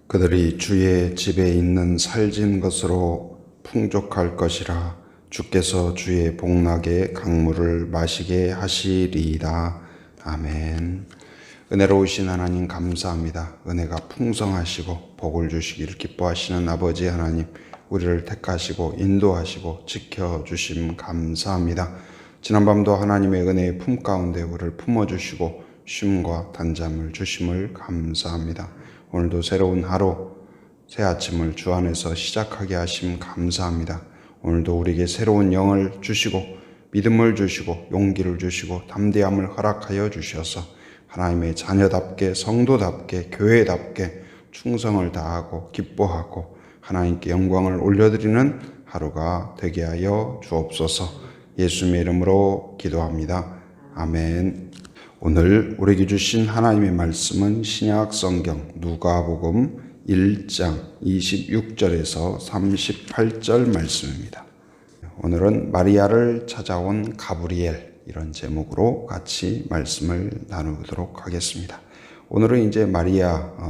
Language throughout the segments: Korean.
그들이 주의 집에 있는 살진 것으로 풍족할 것이라. 주께서 주의 복락의 강물을 마시게 하시리이다. 아멘. 은혜로우신 하나님 감사합니다. 은혜가 풍성하시고 복을 주시기를 기뻐하시는 아버지 하나님, 우리를 택하시고 인도하시고 지켜주심 감사합니다. 지난밤도 하나님의 은혜의 품 가운데 우리를 품어주시고 쉼과 단잠을 주심을 감사합니다. 오늘도 새로운 하루, 새 아침을 주 안에서 시작하게 하심 감사합니다. 오늘도 우리에게 새로운 영을 주시고 믿음을 주시고 용기를 주시고 담대함을 허락하여 주셔서 하나님의 자녀답게, 성도답게, 교회답게 충성을 다하고 기뻐하고 하나님께 영광을 올려드리는 하루가 되게 하여 주옵소서. 예수님의 이름으로 기도합니다. 아멘. 오늘 우리에게 주신 하나님의 말씀은 신약 성경 누가복음 1장 26절에서 38절 말씀입니다. 오늘은 마리아를 찾아온 가브리엘, 이런 제목으로 같이 말씀을 나누도록 하겠습니다. 오늘은 이제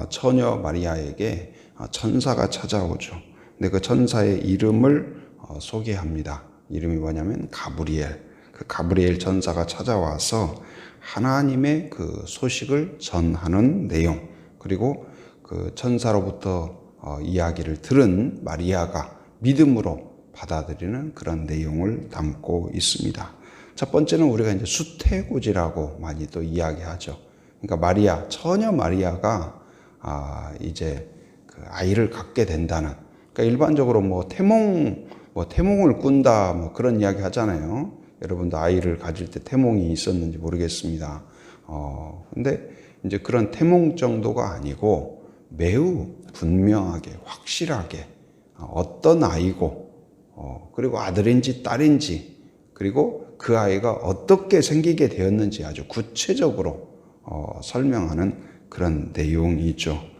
처녀 마리아에게 천사가 찾아오죠. 근데 그 천사의 이름을 소개합니다. 이름이 뭐냐면 가브리엘. 그 가브리엘 천사가 찾아와서 하나님의 그 소식을 전하는 내용, 그리고 그 천사로부터 이야기를 들은 마리아가 믿음으로 받아들이는 그런 내용을 담고 있습니다. 첫 번째는 우리가 이제 수태고지라고 많이 또 이야기하죠. 그러니까 처녀 마리아가 이제 그 아이를 갖게 된다는, 그러니까 일반적으로 태몽을 꾼다 그런 이야기 하잖아요. 여러분도 아이를 가질 때 태몽이 있었는지 모르겠습니다. 근데 이제 그런 태몽 정도가 아니고 매우 분명하게, 확실하게 어떤 아이고, 그리고 아들인지 딸인지, 그리고 그 아이가 어떻게 생기게 되었는지 아주 구체적으로 설명하는 그런 내용이죠.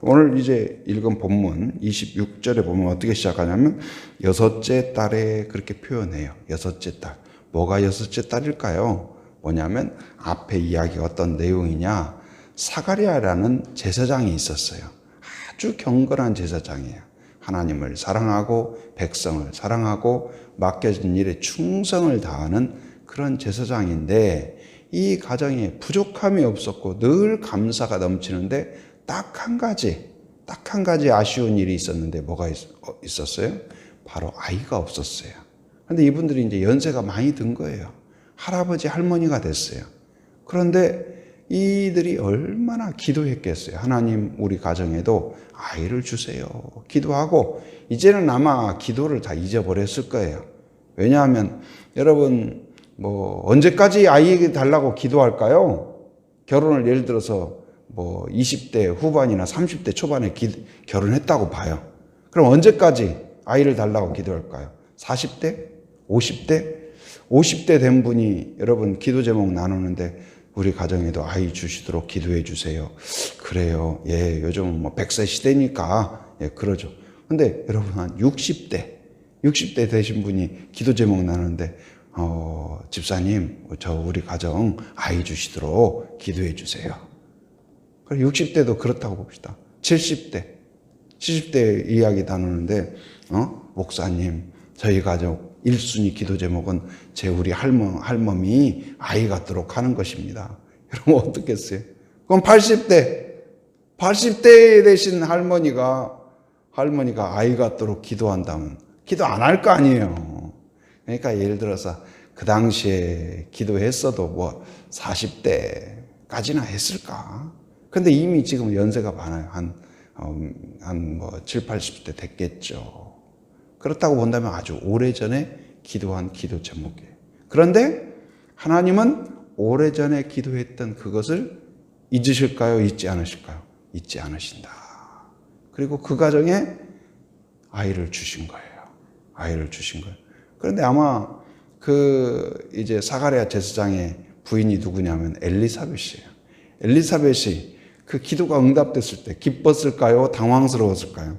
오늘 이제 읽은 본문 26절에 보면 어떻게 시작하냐면 여섯째 딸에 그렇게 표현해요. 여섯째 딸. 뭐가 여섯째 딸일까요? 뭐냐면 앞에 이야기가 어떤 내용이냐, 사가랴라는 제사장이 있었어요. 아주 경건한 제사장이에요. 하나님을 사랑하고 백성을 사랑하고 맡겨진 일에 충성을 다하는 그런 제사장인데, 이 가정에 부족함이 없었고 늘 감사가 넘치는데 딱 한 가지 아쉬운 일이 있었는데 뭐가 있었어요? 바로 아이가 없었어요. 그런데 이분들이 이제 연세가 많이 든 거예요. 할아버지, 할머니가 됐어요. 그런데 이들이 얼마나 기도했겠어요. 하나님, 우리 가정에도 아이를 주세요. 기도하고 이제는 아마 기도를 다 잊어버렸을 거예요. 왜냐하면 여러분, 언제까지 아이에게 달라고 기도할까요? 결혼을 예를 들어서 20대 후반이나 30대 초반에 결혼했다고 봐요. 그럼 언제까지 아이를 달라고 기도할까요? 40대? 50대? 50대 된 분이 여러분 기도 제목 나누는데 우리 가정에도 아이 주시도록 기도해 주세요. 그래요. 예, 요즘 100세 시대니까 예, 그러죠. 근데 여러분 한 60대 되신 분이 기도 제목 나누는데 집사님, 우리 가정 아이 주시도록 기도해 주세요. 60대도 그렇다고 봅시다. 70대 이야기 나누는데, 목사님, 저희 가족 1순위 기도 제목은 우리 할머니 아이 갖도록 하는 것입니다. 여러분 어떻겠어요? 그럼 80대 되신 할머니가 아이 갖도록 기도한다면 기도 안 할 거 아니에요. 그러니까 예를 들어서 그 당시에 기도했어도 40대까지나 했을까? 근데 이미 지금 연세가 많아요. 한 7, 80대 됐겠죠. 그렇다고 본다면 아주 오래전에 기도한 기도 제목이에요. 그런데 하나님은 오래전에 기도했던 그것을 잊으실까요? 잊지 않으실까요? 잊지 않으신다. 그리고 그 가정에 아이를 주신 거예요. 그런데 아마 이제 사가랴 제사장의 부인이 누구냐면 엘리사벳이에요. 엘리사벳이 그 기도가 응답됐을 때 기뻤을까요? 당황스러웠을까요?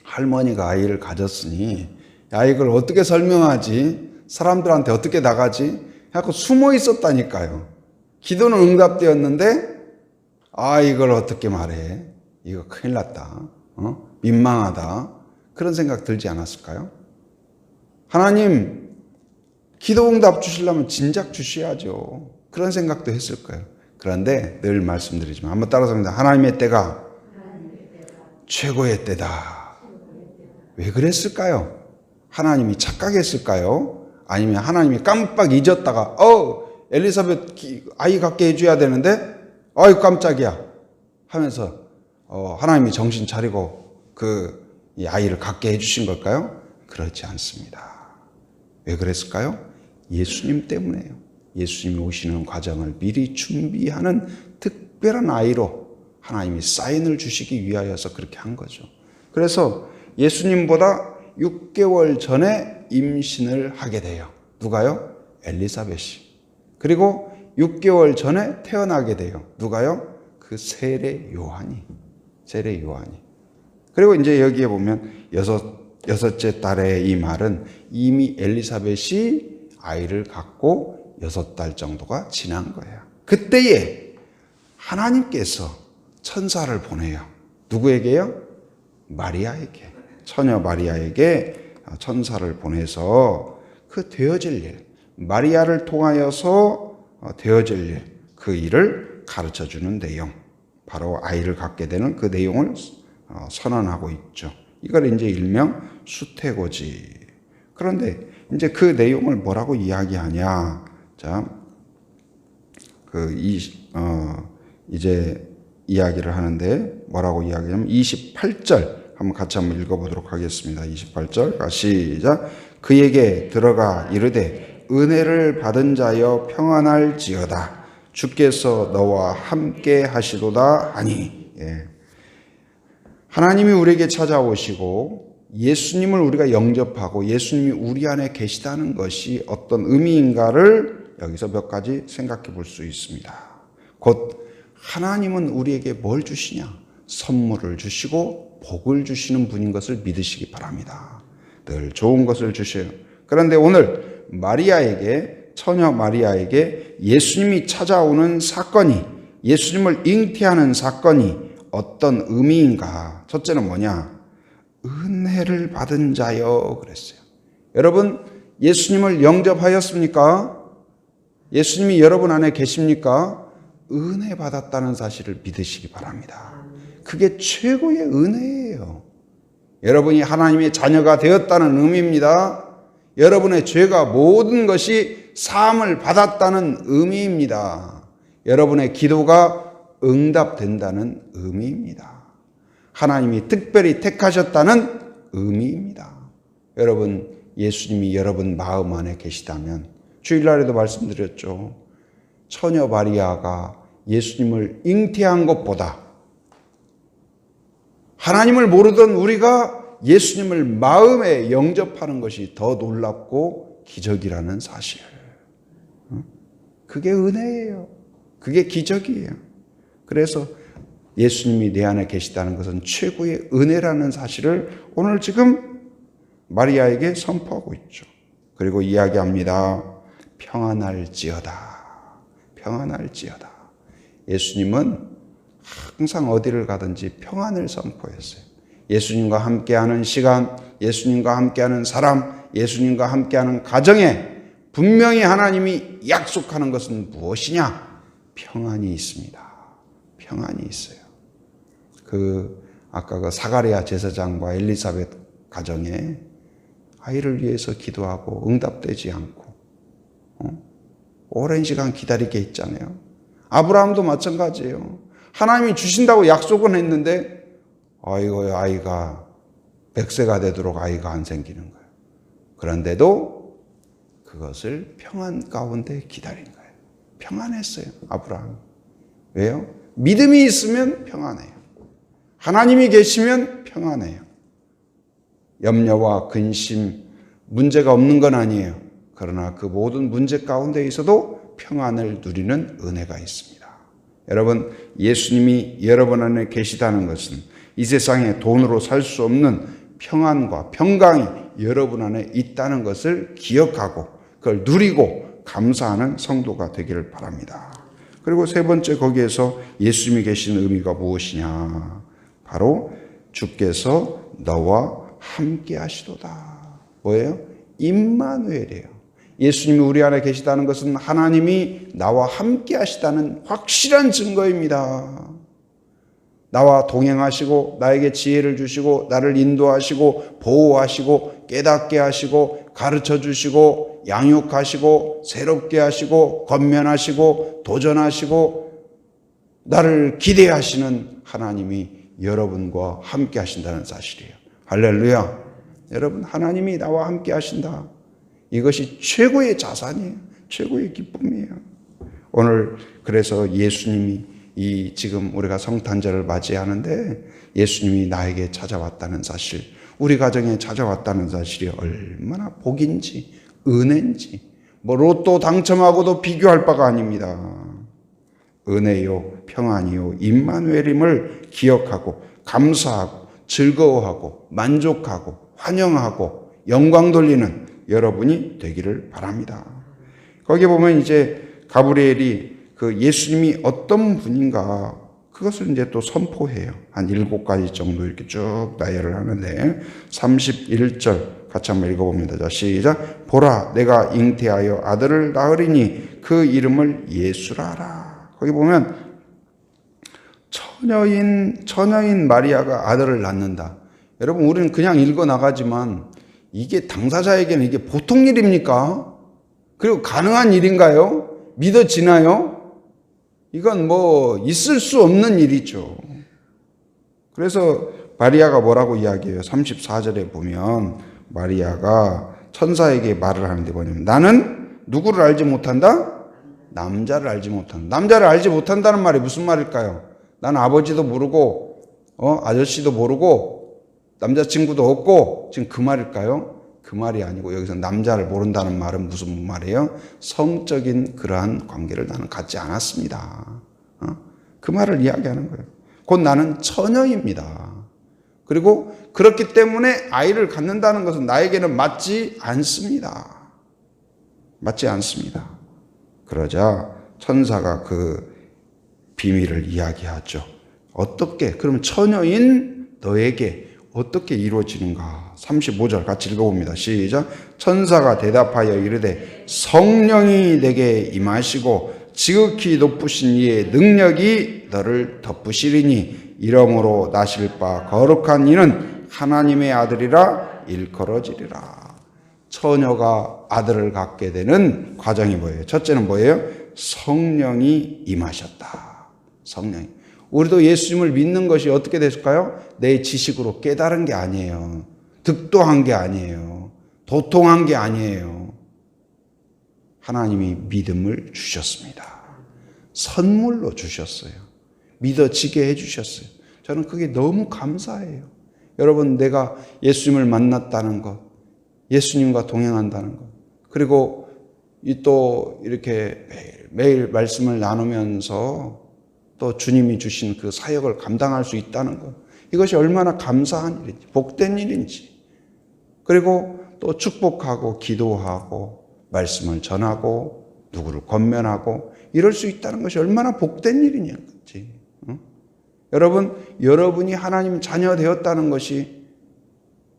할머니가 아이를 가졌으니 야, 이걸 어떻게 설명하지? 사람들한테 어떻게 나가지? 하고 숨어 있었다니까요. 기도는 응답되었는데 이걸 어떻게 말해? 이거 큰일 났다. 민망하다. 그런 생각 들지 않았을까요? 하나님, 기도응답 주시려면 진작 주셔야죠. 그런 생각도 했을 거예요. 그런데 늘 말씀드리지만 한번 따라서 합니다. 하나님의 때가 최고의 때다. 왜 그랬을까요? 하나님이 착각했을까요? 아니면 하나님이 깜빡 잊었다가 엘리사벳 아이 갖게 해줘야 되는데 아이 깜짝이야 하면서 하나님이 정신 차리고 이 아이를 갖게 해주신 걸까요? 그렇지 않습니다. 왜 그랬을까요? 예수님 때문에요. 예수님이 오시는 과정을 미리 준비하는 특별한 아이로 하나님이 사인을 주시기 위하여서 그렇게 한 거죠. 그래서 예수님보다 6개월 전에 임신을 하게 돼요. 누가요? 엘리사벳이. 그리고 6개월 전에 태어나게 돼요. 누가요? 그 세례 요한이. 그리고 이제 여기에 보면 여섯째 달에 이 말은 이미 엘리사벳이 아이를 갖고 6달 정도가 지난 거예요. 그때에 하나님께서 천사를 보내요. 누구에게요? 마리아에게. 처녀 마리아에게 천사를 보내서 그 되어질 일, 마리아를 통하여서 되어질 일, 그 일을 가르쳐 주는 내용, 바로 아이를 갖게 되는 그 내용을 선언하고 있죠. 이걸 이제 일명 수태고지. 그런데 이제 그 내용을 뭐라고 이야기하냐? 자, 이제 이야기를 하는데 뭐라고 이야기하냐면 28절 한번 같이 한번 읽어보도록 하겠습니다. 28절 시작. 그에게 들어가 이르되 은혜를 받은 자여 평안할지어다. 주께서 너와 함께 하시도다 하니. 하나님이 우리에게 찾아오시고 예수님을 우리가 영접하고 예수님이 우리 안에 계시다는 것이 어떤 의미인가를 여기서 몇 가지 생각해 볼 수 있습니다. 곧 하나님은 우리에게 뭘 주시냐? 선물을 주시고 복을 주시는 분인 것을 믿으시기 바랍니다. 늘 좋은 것을 주셔요. 그런데 오늘 처녀 마리아에게 예수님이 찾아오는 사건이, 예수님을 잉태하는 사건이 어떤 의미인가? 첫째는 뭐냐? 은혜를 받은 자여 그랬어요. 여러분, 예수님을 영접하였습니까? 예수님이 여러분 안에 계십니까? 은혜 받았다는 사실을 믿으시기 바랍니다. 그게 최고의 은혜예요. 여러분이 하나님의 자녀가 되었다는 의미입니다. 여러분의 죄가 모든 것이 사함을 받았다는 의미입니다. 여러분의 기도가 응답된다는 의미입니다. 하나님이 특별히 택하셨다는 의미입니다. 여러분, 예수님이 여러분 마음 안에 계시다면, 주일날에도 말씀드렸죠. 처녀 마리아가 예수님을 잉태한 것보다 하나님을 모르던 우리가 예수님을 마음에 영접하는 것이 더 놀랍고 기적이라는 사실. 그게 은혜예요. 그게 기적이에요. 그래서 예수님이 내 안에 계시다는 것은 최고의 은혜라는 사실을 오늘 지금 마리아에게 선포하고 있죠. 그리고 이야기합니다. 평안할지어다. 평안할지어다. 예수님은 항상 어디를 가든지 평안을 선포했어요. 예수님과 함께하는 시간, 예수님과 함께하는 사람, 예수님과 함께하는 가정에 분명히 하나님이 약속하는 것은 무엇이냐? 평안이 있습니다. 평안이 있어요. 아까 사가랴 제사장과 엘리사벳 가정에 아이를 위해서 기도하고 응답되지 않고 오랜 시간 기다리게 했잖아요. 아브라함도 마찬가지예요. 하나님이 주신다고 약속은 했는데 아이가 100세가 되도록 아이가 안 생기는 거예요. 그런데도 그것을 평안 가운데 기다린 거예요. 평안했어요, 아브라함. 왜요? 믿음이 있으면 평안해요. 하나님이 계시면 평안해요. 염려와 근심, 문제가 없는 건 아니에요. 그러나 그 모든 문제 가운데 있어도 평안을 누리는 은혜가 있습니다. 여러분, 예수님이 여러분 안에 계시다는 것은 이 세상에 돈으로 살 수 없는 평안과 평강이 여러분 안에 있다는 것을 기억하고 그걸 누리고 감사하는 성도가 되기를 바랍니다. 그리고 세 번째, 거기에서 예수님이 계신 의미가 무엇이냐? 바로 주께서 너와 함께 하시도다. 뭐예요? 임마누엘이에요. 예수님이 우리 안에 계시다는 것은 하나님이 나와 함께 하시다는 확실한 증거입니다. 나와 동행하시고 나에게 지혜를 주시고 나를 인도하시고 보호하시고 깨닫게 하시고 가르쳐 주시고 양육하시고 새롭게 하시고 권면하시고 도전하시고 나를 기대하시는 하나님이 여러분과 함께 하신다는 사실이에요. 할렐루야. 여러분, 하나님이 나와 함께 하신다. 이것이 최고의 자산이에요. 최고의 기쁨이에요. 오늘 그래서 예수님이 이 지금 우리가 성탄절을 맞이하는데 예수님이 나에게 찾아왔다는 사실, 우리 가정에 찾아왔다는 사실이 얼마나 복인지 은혜인지 뭐 로또 당첨하고도 비교할 바가 아닙니다. 은혜요 평안이요 임마누엘임을 기억하고 감사하고 즐거워하고 만족하고 환영하고 영광 돌리는 여러분이 되기를 바랍니다. 거기에 보면 이제 가브리엘이 그 예수님이 어떤 분인가 그것을 이제 또 선포해요. 한 7가지 정도 이렇게 쭉 나열을 하는데 31절 같이 한번 읽어봅니다. 자, 시작. 보라, 내가 잉태하여 아들을 낳으리니 그 이름을 예수라 하라. 거기 보면 처녀인 마리아가 아들을 낳는다. 여러분, 우리는 그냥 읽어 나가지만 이게 당사자에게는 이게 보통 일입니까? 그리고 가능한 일인가요? 믿어지나요? 이건 뭐 있을 수 없는 일이죠. 그래서 마리아가 뭐라고 이야기해요? 34절에 보면 마리아가 천사에게 말을 하는데 뭐냐면 나는 누구를 알지 못한다? 남자를 알지 못한다. 남자를 알지 못한다는 말이 무슨 말일까요? 나는 아버지도 모르고 아저씨도 모르고 남자친구도 없고 지금 그 말일까요? 그 말이 아니고 여기서 남자를 모른다는 말은 무슨 말이에요? 성적인 그러한 관계를 나는 갖지 않았습니다. 그 말을 이야기하는 거예요. 곧 나는 처녀입니다. 그리고 그렇기 때문에 아이를 갖는다는 것은 나에게는 맞지 않습니다. 맞지 않습니다. 그러자 천사가 그 비밀을 이야기하죠. 어떻게? 그러면 처녀인 너에게 어떻게 이루어지는가? 35절 같이 읽어봅니다. 시작. 천사가 대답하여 이르되 성령이 내게 임하시고 지극히 높으신 이의 능력이 너를 덮으시리니 이러므로 나실 바 거룩한 이는 하나님의 아들이라 일컬어지리라. 처녀가 아들을 갖게 되는 과정이 뭐예요? 첫째는 뭐예요? 성령이 임하셨다. 성령이. 우리도 예수님을 믿는 것이 어떻게 됐을까요? 내 지식으로 깨달은 게 아니에요. 득도한 게 아니에요. 도통한 게 아니에요. 하나님이 믿음을 주셨습니다. 선물로 주셨어요. 믿어지게 해주셨어요. 저는 그게 너무 감사해요. 여러분, 내가 예수님을 만났다는 것, 예수님과 동행한다는 것, 그리고 또 이렇게 매일 말씀을 나누면서 또 주님이 주신 그 사역을 감당할 수 있다는 것, 이것이 얼마나 감사한 일인지, 복된 일인지, 그리고 또 축복하고 기도하고 말씀을 전하고 누구를 권면하고 이럴 수 있다는 것이 얼마나 복된 일이냐지. 여러분, 여러분이 하나님 자녀 되었다는 것이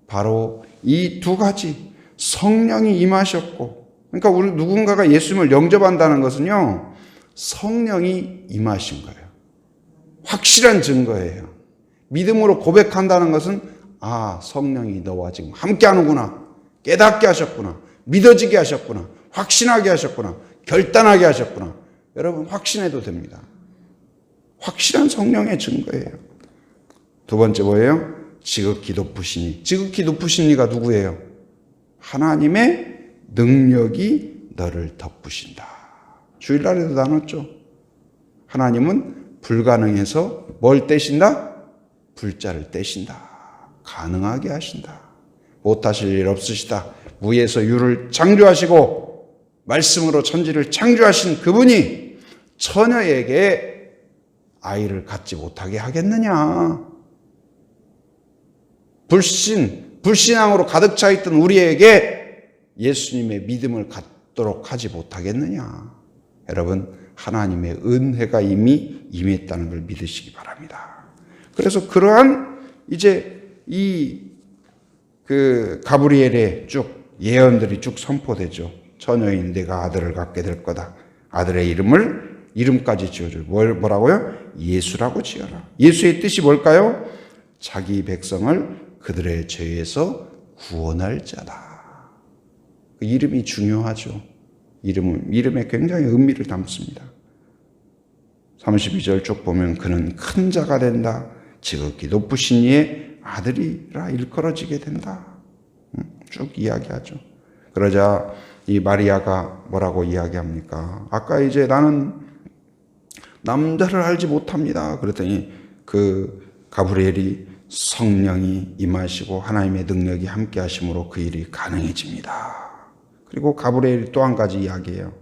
바로 이 두 가지, 성령이 임하셨고, 그러니까 우리 누군가가 예수님을 영접한다는 것은요, 성령이 임하신 거예요. 확실한 증거예요. 믿음으로 고백한다는 것은 성령이 너와 지금 함께 하는구나, 깨닫게 하셨구나, 믿어지게 하셨구나, 확신하게 하셨구나, 결단하게 하셨구나. 여러분, 확신해도 됩니다. 확실한 성령의 증거예요. 두 번째 뭐예요? 지극히 높으시니. 지극히 높으시니가 누구예요? 하나님의 능력이 너를 덮으신다. 주일날에도 나눴죠. 하나님은 불가능해서 뭘 떼신다? 불자를 떼신다. 가능하게 하신다. 못하실 일 없으시다. 무에서 유를 창조하시고 말씀으로 천지를 창조하신 그분이 처녀에게 아이를 갖지 못하게 하겠느냐? 불신앙으로 가득 차 있던 우리에게 예수님의 믿음을 갖도록 하지 못하겠느냐? 여러분, 하나님의 은혜가 이미 임했다는 걸 믿으시기 바랍니다. 그래서 그러한 이제 가브리엘의 쭉 예언들이 쭉 선포되죠. 처녀인 내가 아들을 갖게 될 거다. 아들의 이름까지 지어줘. 뭐라고요? 예수라고 지어라. 예수의 뜻이 뭘까요? 자기 백성을 그들의 죄에서 구원할 자다. 그 이름이 중요하죠. 이름에 굉장히 의미를 담습니다. 32절 쭉 보면 그는 큰 자가 된다. 지극히 높으신 이의 아들이라 일컬어지게 된다. 쭉 이야기하죠. 그러자 이 마리아가 뭐라고 이야기합니까? 아까 이제 나는 남자를 알지 못합니다. 그랬더니 그 가브리엘이 성령이 임하시고 하나님의 능력이 함께 하심으로 그 일이 가능해집니다. 그리고 가브리엘이 또 한 가지 이야기해요.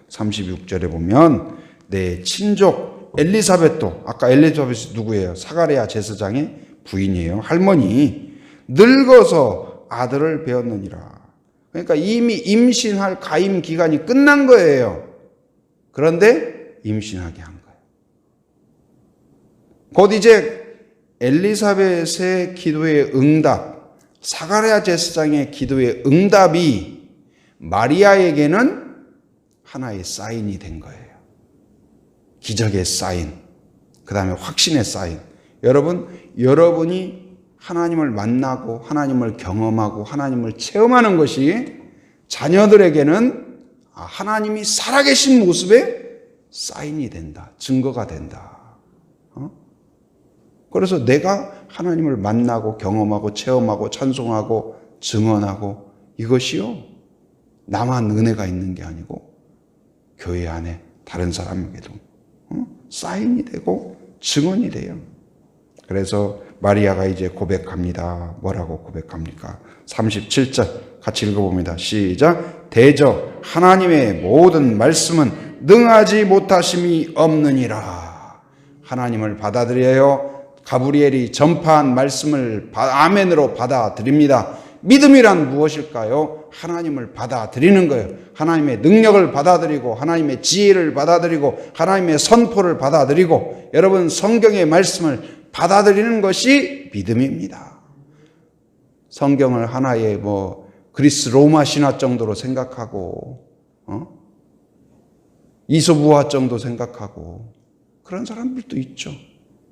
36절에 보면 내 친족 엘리사벳도, 아까 엘리사벳이 누구예요? 사가랴 제사장의 부인이에요. 할머니 늙어서 아들을 배었느니라. 그러니까 이미 임신할 가임 기간이 끝난 거예요. 그런데 임신하게 한 거예요. 곧 이제 엘리사벳의 기도의 응답, 사가랴 제사장의 기도의 응답이 마리아에게는 하나의 사인이 된 거예요. 기적의 사인, 그 다음에 확신의 사인. 여러분이 하나님을 만나고 하나님을 경험하고 하나님을 체험하는 것이 자녀들에게는 하나님이 살아계신 모습의 사인이 된다. 증거가 된다. 그래서 내가 하나님을 만나고 경험하고 체험하고 찬송하고 증언하고 이것이요. 나만 은혜가 있는 게 아니고 교회 안에 다른 사람에게도 사인이 되고 증언이 돼요. 그래서 마리아가 이제 고백합니다. 뭐라고 고백합니까? 37절 같이 읽어봅니다. 시작. 대저 하나님의 모든 말씀은 능하지 못하심이 없느니라. 하나님을 받아들여요. 가브리엘이 전파한 말씀을 아멘으로 받아들입니다. 믿음이란 무엇일까요? 하나님을 받아들이는 거예요. 하나님의 능력을 받아들이고 하나님의 지혜를 받아들이고 하나님의 선포를 받아들이고 여러분 성경의 말씀을 받아들이는 것이 믿음입니다. 성경을 하나의 그리스 로마 신화 정도로 생각하고 이소부화 정도 생각하고 그런 사람들도 있죠.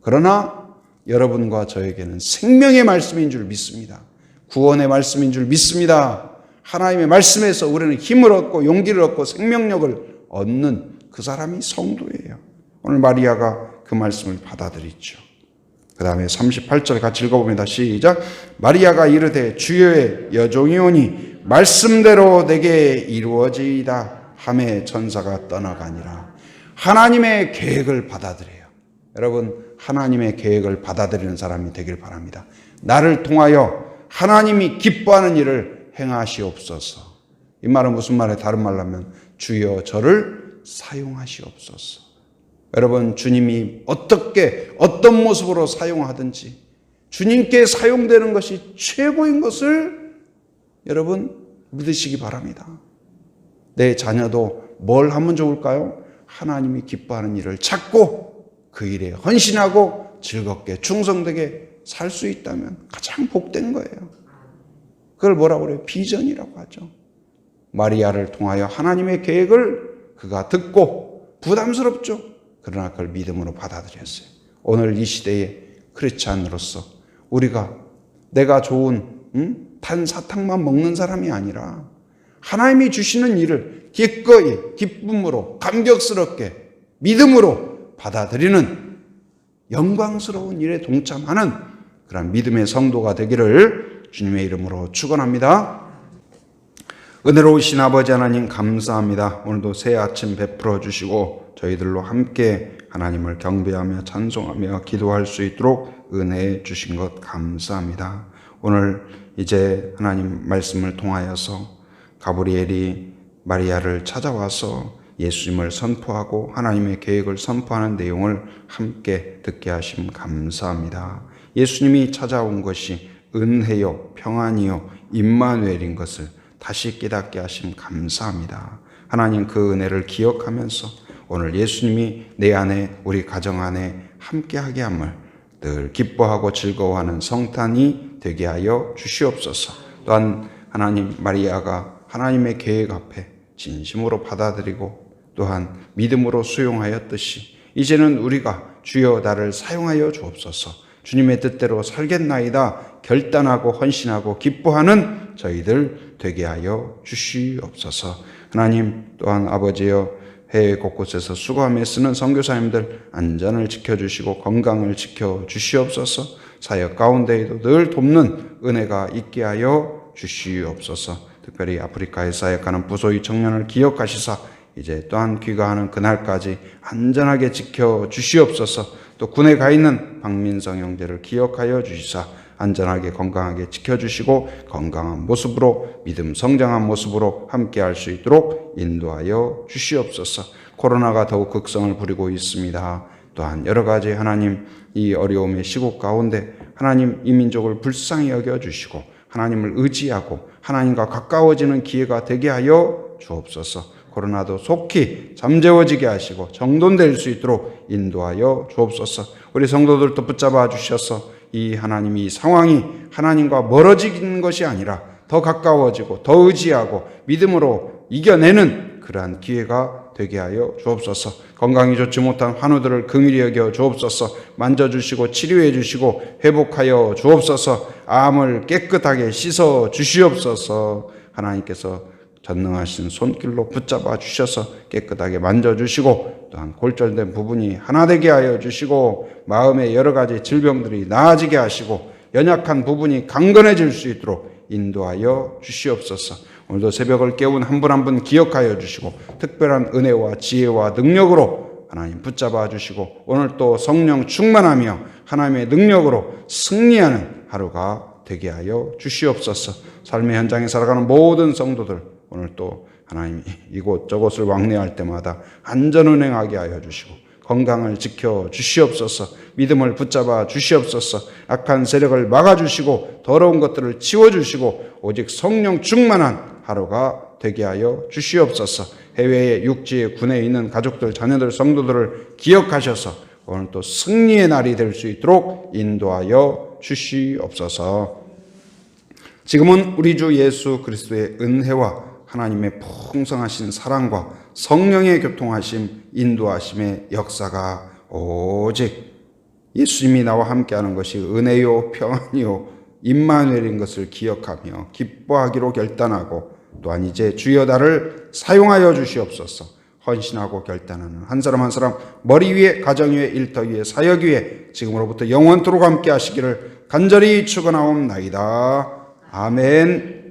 그러나 여러분과 저에게는 생명의 말씀인 줄 믿습니다. 구원의 말씀인 줄 믿습니다. 하나님의 말씀에서 우리는 힘을 얻고 용기를 얻고 생명력을 얻는 그 사람이 성도예요. 오늘 마리아가 그 말씀을 받아들였죠. 그 다음에 38절 같이 읽어봅니다. 시작. 마리아가 이르되 주여의 여종이오니 말씀대로 내게 이루어지이다 하매 천사가 떠나가니라. 하나님의 계획을 받아들여요. 여러분 하나님의 계획을 받아들이는 사람이 되길 바랍니다. 나를 통하여 하나님이 기뻐하는 일을 행하시옵소서. 이 말은 무슨 말이에요? 다른 말로 하면 주여 저를 사용하시옵소서. 여러분 주님이 어떤 모습으로 사용하든지 주님께 사용되는 것이 최고인 것을 여러분 믿으시기 바랍니다. 내 자녀도 뭘 하면 좋을까요? 하나님이 기뻐하는 일을 찾고 그 일에 헌신하고 즐겁게 충성되게 살 수 있다면 가장 복된 거예요. 그걸 뭐라고 그래요? 비전이라고 하죠. 마리아를 통하여 하나님의 계획을 그가 듣고 부담스럽죠. 그러나 그걸 믿음으로 받아들였어요. 오늘 이 시대의 크리스찬으로서 우리가 내가 좋은 단 사탕만 먹는 사람이 아니라 하나님이 주시는 일을 기꺼이 기쁨으로 감격스럽게 믿음으로 받아들이는 영광스러운 일에 동참하는 그런 믿음의 성도가 되기를 주님의 이름으로 축원합니다. 은혜로우신 아버지 하나님 감사합니다. 오늘도 새 아침 베풀어 주시고 저희들로 함께 하나님을 경배하며 찬송하며 기도할 수 있도록 은혜해 주신 것 감사합니다. 오늘 이제 하나님 말씀을 통하여서 가브리엘이 마리아를 찾아와서 예수님을 선포하고 하나님의 계획을 선포하는 내용을 함께 듣게 하심 감사합니다. 예수님이 찾아온 것이 은혜요 평안이요 임마누엘인 것을 다시 깨닫게 하심 감사합니다. 하나님 그 은혜를 기억하면서 오늘 예수님이 내 안에 우리 가정 안에 함께하게 함을 늘 기뻐하고 즐거워하는 성탄이 되게 하여 주시옵소서. 또한 하나님, 마리아가 하나님의 계획 앞에 진심으로 받아들이고 또한 믿음으로 수용하였듯이 이제는 우리가 주여 나를 사용하여 주옵소서, 주님의 뜻대로 살겠나이다 결단하고 헌신하고 기뻐하는 저희들 되게 하여 주시옵소서. 하나님, 또한 아버지여, 해외 곳곳에서 수고하며 쓰는 선교사님들 안전을 지켜주시고 건강을 지켜주시옵소서. 사역 가운데에도 늘 돕는 은혜가 있게 하여 주시옵소서. 특별히 아프리카에 사역하는 부소위 청년을 기억하시사 이제 또한 귀가하는 그날까지 안전하게 지켜주시옵소서. 또 군에 가 있는 박민성 형제를 기억하여 주시사 안전하게 건강하게 지켜주시고 건강한 모습으로 믿음 성장한 모습으로 함께할 수 있도록 인도하여 주시옵소서. 코로나가 더욱 극성을 부리고 있습니다. 또한 여러 가지 하나님 이 어려움의 시국 가운데 하나님 이 민족을 불쌍히 여겨주시고 하나님을 의지하고 하나님과 가까워지는 기회가 되게 하여 주옵소서. 코로나도 속히 잠재워지게 하시고 정돈될 수 있도록 인도하여 주옵소서. 우리 성도들도 붙잡아 주셔서 이 하나님 이 상황이 하나님과 멀어지는 것이 아니라 더 가까워지고 더 의지하고 믿음으로 이겨내는 그러한 기회가 되게 하여 주옵소서. 건강이 좋지 못한 환우들을 긍휼히 여겨 주옵소서. 만져주시고 치료해 주시고 회복하여 주옵소서. 암을 깨끗하게 씻어 주시옵소서. 하나님께서 전능하신 손길로 붙잡아 주셔서 깨끗하게 만져주시고 또한 골절된 부분이 하나 되게 하여 주시고 마음의 여러 가지 질병들이 나아지게 하시고 연약한 부분이 강건해질 수 있도록 인도하여 주시옵소서. 오늘도 새벽을 깨운 한 분 한 분 기억하여 주시고 특별한 은혜와 지혜와 능력으로 하나님 붙잡아 주시고 오늘 또 성령 충만하며 하나님의 능력으로 승리하는 하루가 되게 하여 주시옵소서. 삶의 현장에 살아가는 모든 성도들 오늘 또 하나님 이곳저곳을 왕래할 때마다 안전운행하게 하여 주시고 건강을 지켜 주시옵소서. 믿음을 붙잡아 주시옵소서. 악한 세력을 막아주시고 더러운 것들을 치워주시고 오직 성령 충만한 하루가 되게 하여 주시옵소서. 해외의 육지의 군에 있는 가족들, 자녀들, 성도들을 기억하셔서 오늘 또 승리의 날이 될 수 있도록 인도하여 주시옵소서. 지금은 우리 주 예수 그리스도의 은혜와 하나님의 풍성하신 사랑과 성령의 교통하심, 인도하심의 역사가 오직 예수님이 나와 함께하는 것이 은혜요 평안이요 임마누엘인 것을 기억하며 기뻐하기로 결단하고 또한 이제 주여 나를 사용하여 주시옵소서. 헌신하고 결단하는 한 사람 한 사람 머리 위에 가정 위에 일터 위에 사역 위에 지금으로부터 영원토록 함께 하시기를 간절히 축원하옵나이다. 아멘.